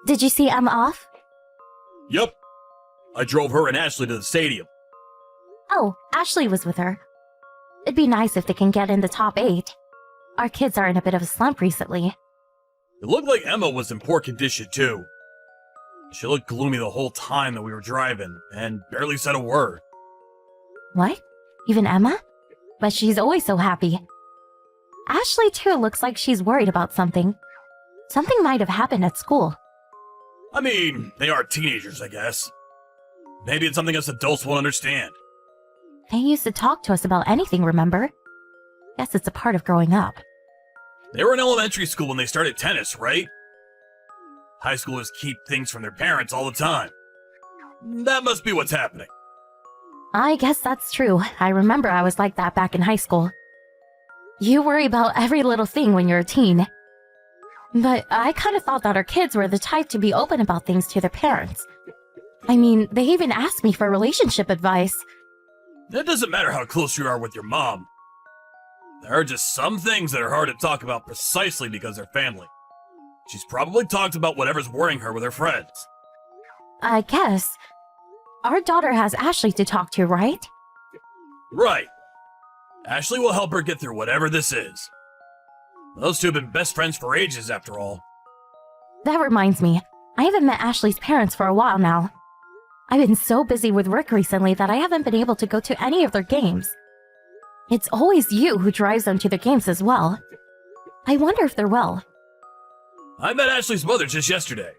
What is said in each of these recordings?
Did you see Emma off? Yep. I drove her and Ashley to the stadium. Oh, Ashley was with her. It'd be nice if they can get in the top 8. Our kids are in a bit of a slump recently. It looked like Emma was in poor condition too. She looked gloomy the whole time that we were driving, and barely said a word. What? Even Emma? But she's always so happy. Ashley too looks like she's worried about something. Something might have happened at school. I mean, they are teenagers, I guess. Maybe it's something us adults won't understand. They used to talk to us about anything, remember? Guess it's a part of growing up. They were in elementary school when they started tennis, right? High schoolers keep things from their parents all the time. That must be what's happening. I guess that's true. I remember I was like that back in high school. You worry about every little thing when you're a teen. But I kind of thought that our kids were the type to be open about things to their parents. I mean, they even asked me for relationship advice. It doesn't matter how close you are with your mom. There are just some things that are hard to talk about precisely because they're family. She's probably talked about whatever's worrying her with her friends. I guess. Our daughter has Ashley to talk to, right? Right. Ashley will help her get through whatever this is. Those two have been best friends for ages, after all. That reminds me, I haven't met Ashley's parents for a while now. I've been so busy with work recently that I haven't been able to go to any of their games. It's always you who drives them to their games as well. I wonder if they're well. I met Ashley's mother just yesterday.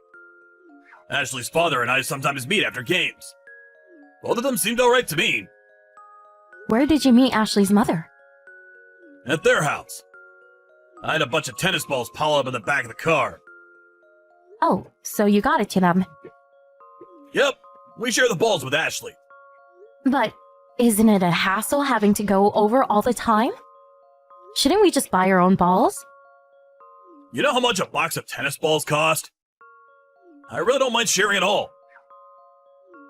Ashley's father and I sometimes meet after games. Both of them seemed alright to me. Where did you meet Ashley's mother? At their house. I had a bunch of tennis balls pile up in the back of the car. Oh, so you got it to them. Yep, we share the balls with Ashley. But isn't it a hassle having to go over all the time? Shouldn't we just buy our own balls? You know how much a box of tennis balls cost? I really don't mind sharing at all.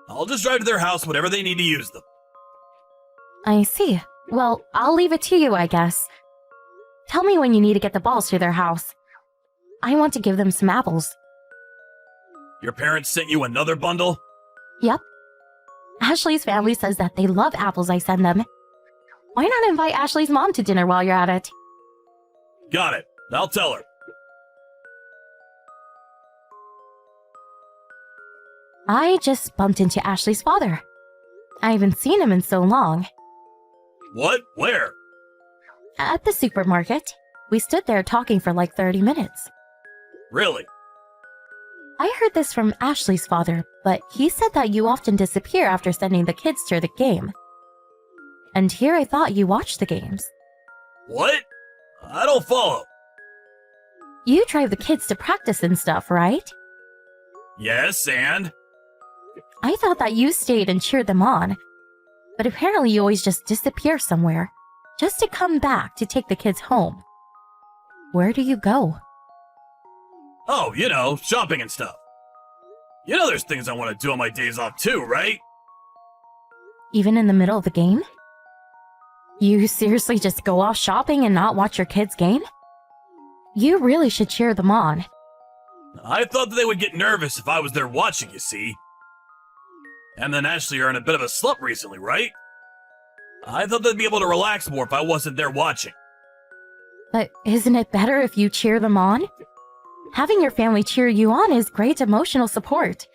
I'll just drive to their house whenever they need to use them. I see. Well, I'll leave it to you, I guess. Tell me when you need to get the balls to their house. I want to give them some apples. Your parents sent you another bundle? Yep. Ashley's family says that they love apples I send them. Why not invite Ashley's mom to dinner while you're at it? Got it. I'll tell her. I just bumped into Ashley's father. I haven't seen him in so long. What? Where? At the supermarket. We stood there talking for like 30 minutes. Really? I heard this from Ashley's father, but he said that you often disappear after sending the kids to the game. And here I thought you watched the games. What? I don't follow. You drive the kids to practice and stuff, right? Yes, and? I thought that you stayed and cheered them on. But apparently you always just disappear somewhere, just to come back to take the kids home. Where do you go? Oh, you know, shopping and stuff. You know there's things I want to do on my days off too, right? Even in the middle of the game? You seriously just go off shopping and not watch your kids' game? You really should cheer them on. I thought that they would get nervous if I was there watching, you see. And then Ashley are in a bit of a slump recently, right? I thought they'd be able to relax more if I wasn't there watching. But isn't it better if you cheer them on? Having your family cheer you on is great emotional support.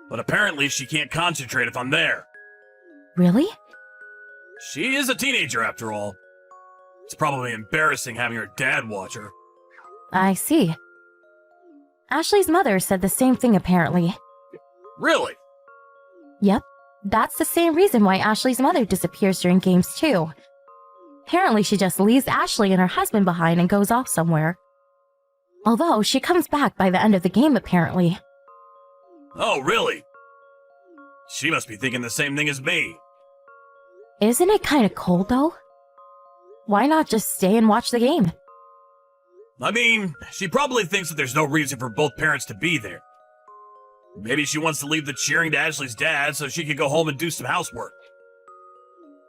But apparently she can't concentrate if I'm there. Really? She is a teenager after all. It's probably embarrassing having her dad watch her. I see. Ashley's mother said the same thing apparently. Really? Yep, that's the same reason why Ashley's mother disappears during games too. Apparently she just leaves Ashley and her husband behind and goes off somewhere. Although she comes back by the end of the game apparently. Oh, really? She must be thinking the same thing as me. Isn't it kinda cold though? Why not just stay and watch the game? I mean, she probably thinks that there's no reason for both parents to be there. Maybe she wants to leave the cheering to Ashley's dad so she can go home and do some housework.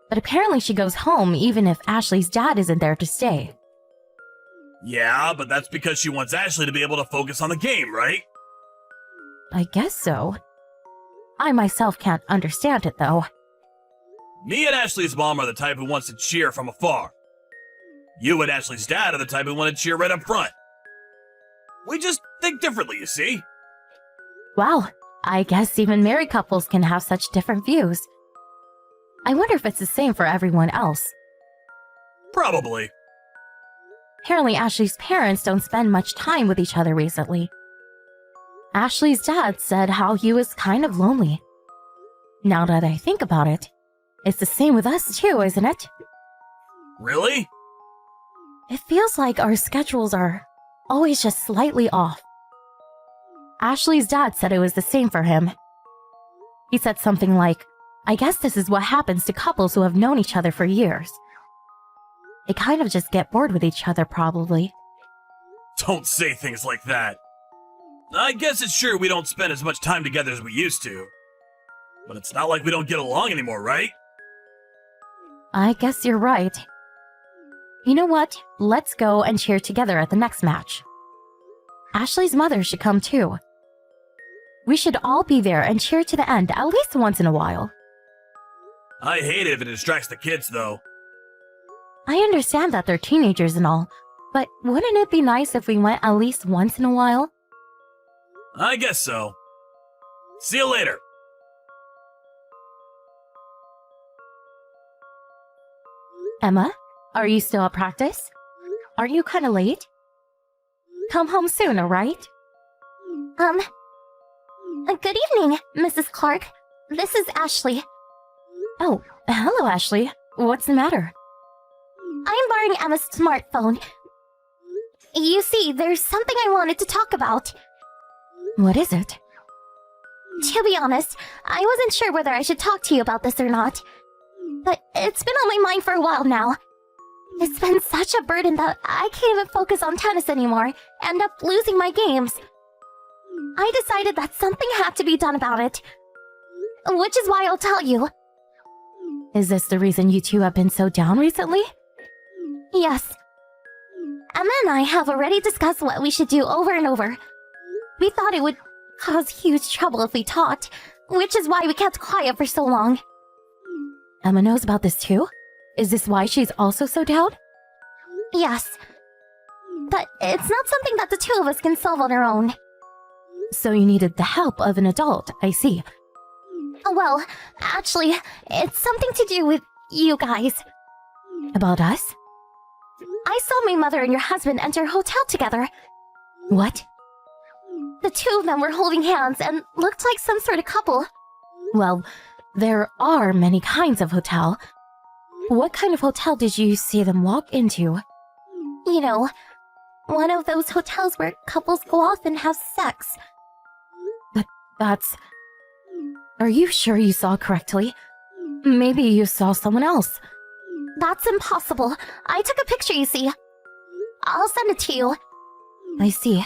But apparently she goes home even if Ashley's dad isn't there to stay. Yeah, but that's because she wants Ashley to be able to focus on the game, right? I guess so. I myself can't understand it, though. Me and Ashley's mom are the type who wants to cheer from afar. You and Ashley's dad are the type who want to cheer right up front. We just think differently, you see? Wow, I guess even married couples can have such different views. I wonder if it's the same for everyone else. Probably. Apparently, Ashley's parents don't spend much time with each other recently. Ashley's dad said how he was kind of lonely. Now that I think about it, it's the same with us too, isn't it? Really? It feels like our schedules are always just slightly off. Ashley's dad said it was the same for him. He said something like, I guess this is what happens to couples who have known each other for years. They kind of just get bored with each other, probably. Don't say things like that. I guess it's true we don't spend as much time together as we used to. But it's not like we don't get along anymore, right? I guess you're right. You know what? Let's go and cheer together at the next match. Ashley's mother should come too. We should all be there and cheer to the end at least once in a while. I hate it if it distracts the kids, though. I understand that they're teenagers and all, but wouldn't it be nice if we went at least once in a while? I guess so. See you later. Emma, are you still at practice? Aren't you kind of late? Come home soon, alright? Good evening, Mrs. Clark. This is Ashley. Oh, hello, Ashley. What's the matter? I'm borrowing Emma's smartphone. You see, there's something I wanted to talk about. What is it? To be honest, I wasn't sure whether I should talk to you about this or not. But it's been on my mind for a while now. It's been such a burden that I can't even focus on tennis anymore, end up losing my games. I decided that something had to be done about it. Which is why I'll tell you. Is this the reason you two have been so down recently? Yes. Emma and I have already discussed what we should do over and over. We thought it would cause huge trouble if we talked, which is why we kept quiet for so long. Emma knows about this too? Is this why she's also so down? Yes. But it's not something that the two of us can solve on our own. So you needed the help of an adult, I see. Well, actually, it's something to do with you guys. About us? I saw my mother and your husband enter a hotel together. What? The two of them were holding hands and looked like some sort of couple. Well, there are many kinds of hotel. What kind of hotel did you see them walk into? You know, one of those hotels where couples go off and have sex. But that's... Are you sure you saw correctly? Maybe you saw someone else. That's impossible. I took a picture, you see. I'll send it to you. I see.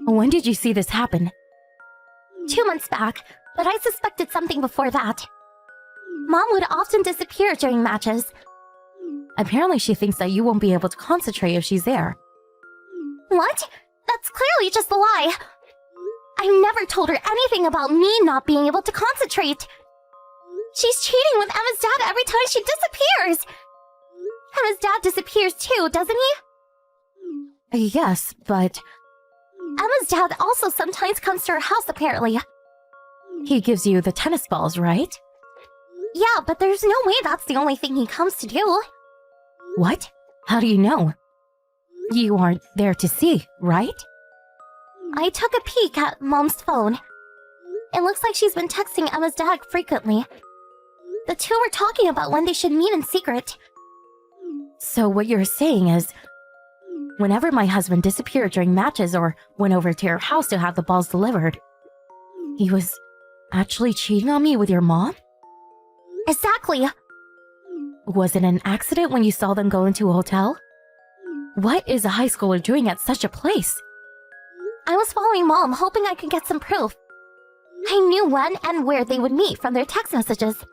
When did you see this happen? 2 months back, but I suspected something before that. Mom would often disappear during matches. Apparently she thinks that you won't be able to concentrate if she's there. What? That's clearly just a lie. I've never told her anything about me not being able to concentrate. She's cheating with Emma's dad every time she disappears. Emma's dad disappears too, doesn't he? Yes, but... Emma's dad also sometimes comes to her house, apparently. He gives you the tennis balls, right? Yeah, but there's no way that's the only thing he comes to do. What? How do you know? You aren't there to see, right? I took a peek at Mom's phone. It looks like she's been texting Emma's dad frequently. The two were talking about when they should meet in secret. So what you're saying is, whenever my husband disappeared during matches or went over to your house to have the balls delivered, he was actually cheating on me with your mom? Exactly. Was it an accident when you saw them go into a hotel? What is a high schooler doing at such a place? I was following Mom, hoping I could get some proof. I knew when and where they would meet from their text messages.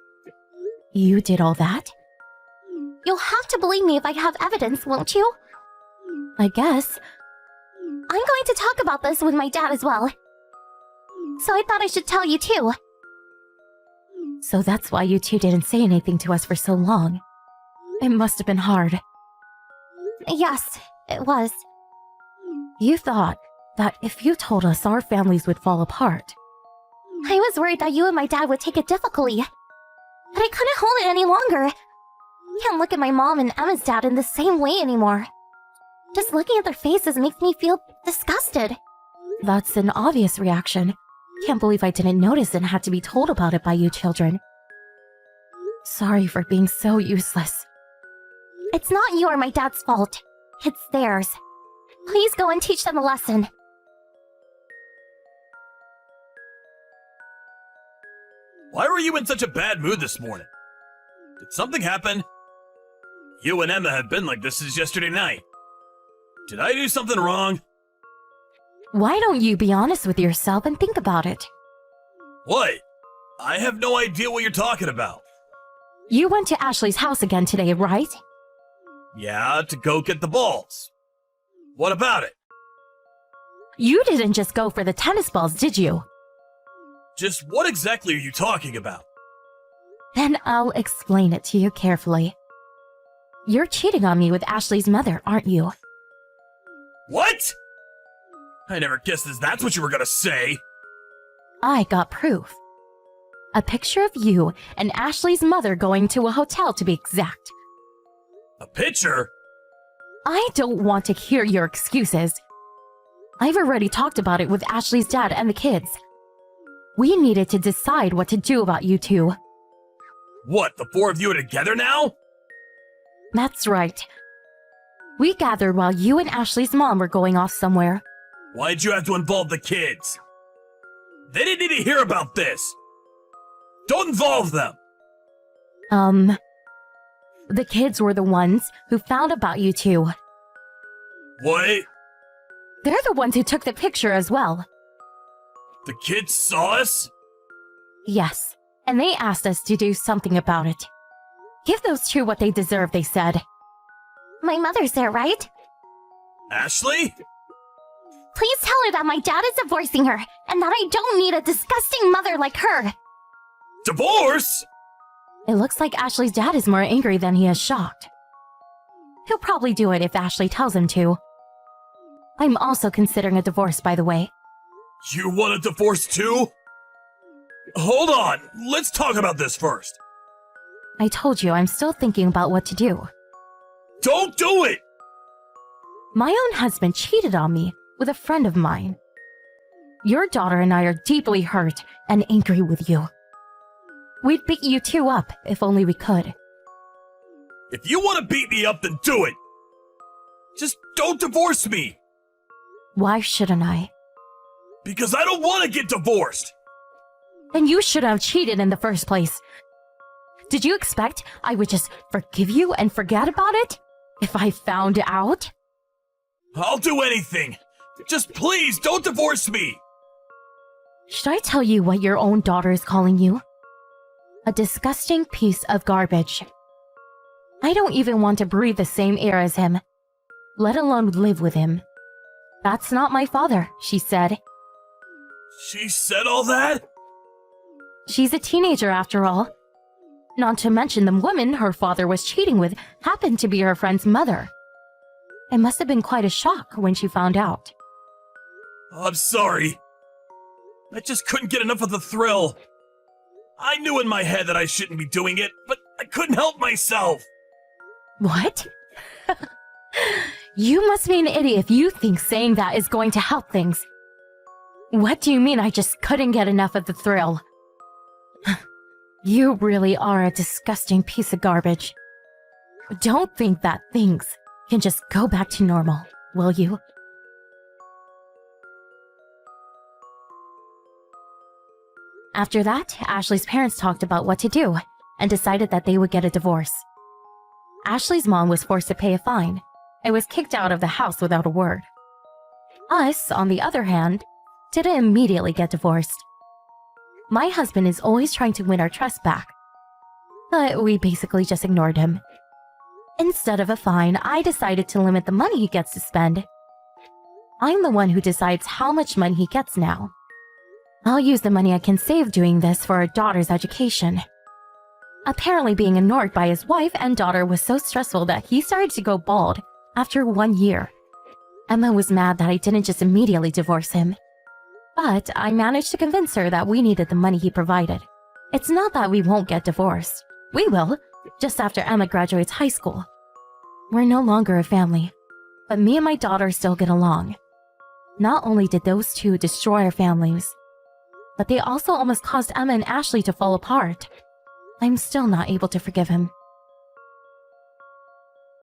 You did all that? You'll have to believe me if I have evidence, won't you? I guess. I'm going to talk about this with my dad as well. So I thought I should tell you too. So that's why you two didn't say anything to us for so long. It must have been hard. Yes, it was. You thought that if you told us, our families would fall apart. I was worried that you and my dad would take it difficultly. But I couldn't hold it any longer. Can't look at my mom and Emma's dad in the same way anymore. Just looking at their faces makes me feel disgusted. That's an obvious reaction. Can't believe I didn't notice and had to be told about it by you children. Sorry for being so useless. It's not you or my dad's fault. It's theirs. Please go and teach them a lesson. Why were you in such a bad mood this morning? Did something happen? You and Emma have been like this since yesterday night. Did I do something wrong? Why don't you be honest with yourself and think about it? What? I have no idea what you're talking about. You went to Ashley's house again today, right? Yeah, to go get the balls. What about it? You didn't just go for the tennis balls, did you? Just what exactly are you talking about? Then I'll explain it to you carefully. You're cheating on me with Ashley's mother, aren't you? What? I never guessed that's what you were gonna say. I got proof. A picture of you and Ashley's mother going to a hotel, to be exact. A picture? I don't want to hear your excuses. I've already talked about it with Ashley's dad and the kids. We needed to decide what to do about you two. What, the four of you are together now? That's right. We gathered while you and Ashley's mom were going off somewhere. Why'd you have to involve the kids? They didn't need to hear about this. Don't involve them. The kids were the ones who found about you two. What? They're the ones who took the picture as well. The kids saw us? Yes, and they asked us to do something about it. Give those two what they deserve, they said. My mother's there, right? Ashley? Please tell her that my dad is divorcing her, and that I don't need a disgusting mother like her. Divorce? It looks like Ashley's dad is more angry than he is shocked. He'll probably do it if Ashley tells him to. I'm also considering a divorce, by the way. You want a divorce too? Hold on, let's talk about this first. I told you I'm still thinking about what to do. Don't do it! My own husband cheated on me with a friend of mine. Your daughter and I are deeply hurt and angry with you. We'd beat you two up if only we could. If you want to beat me up, then do it! Just don't divorce me! Why shouldn't I? Because I don't want to get divorced! Then you shouldn't have cheated in the first place. Did you expect I would just forgive you and forget about it? If I found out? I'll do anything! Just please don't divorce me! Should I tell you what your own daughter is calling you? A disgusting piece of garbage. I don't even want to breathe the same air as him, let alone live with him. That's not my father, she said. She said all that? She's a teenager after all. Not to mention the woman her father was cheating with happened to be her friend's mother. It must have been quite a shock when she found out. I'm sorry. I just couldn't get enough of the thrill. I knew in my head that I shouldn't be doing it, but I couldn't help myself. What? You must be an idiot if you think saying that is going to help things. What do you mean I just couldn't get enough of the thrill? You really are a disgusting piece of garbage. Don't think that things can just go back to normal, will you? After that, Ashley's parents talked about what to do and decided that they would get a divorce. Ashley's mom was forced to pay a fine and was kicked out of the house without a word. Us, on the other hand, didn't immediately get divorced. My husband is always trying to win our trust back, but we basically just ignored him. Instead of a fine, I decided to limit the money he gets to spend. I'm the one who decides how much money he gets now. I'll use the money I can save doing this for our daughter's education. Apparently being ignored by his wife and daughter was so stressful that he started to go bald after 1 year. Emma was mad that I didn't just immediately divorce him. But I managed to convince her that we needed the money he provided. It's not that we won't get divorced. We will, just after Emma graduates high school. We're no longer a family, but me and my daughter still get along. Not only did those two destroy our families, but they also almost caused Emma and Ashley to fall apart. I'm still not able to forgive him.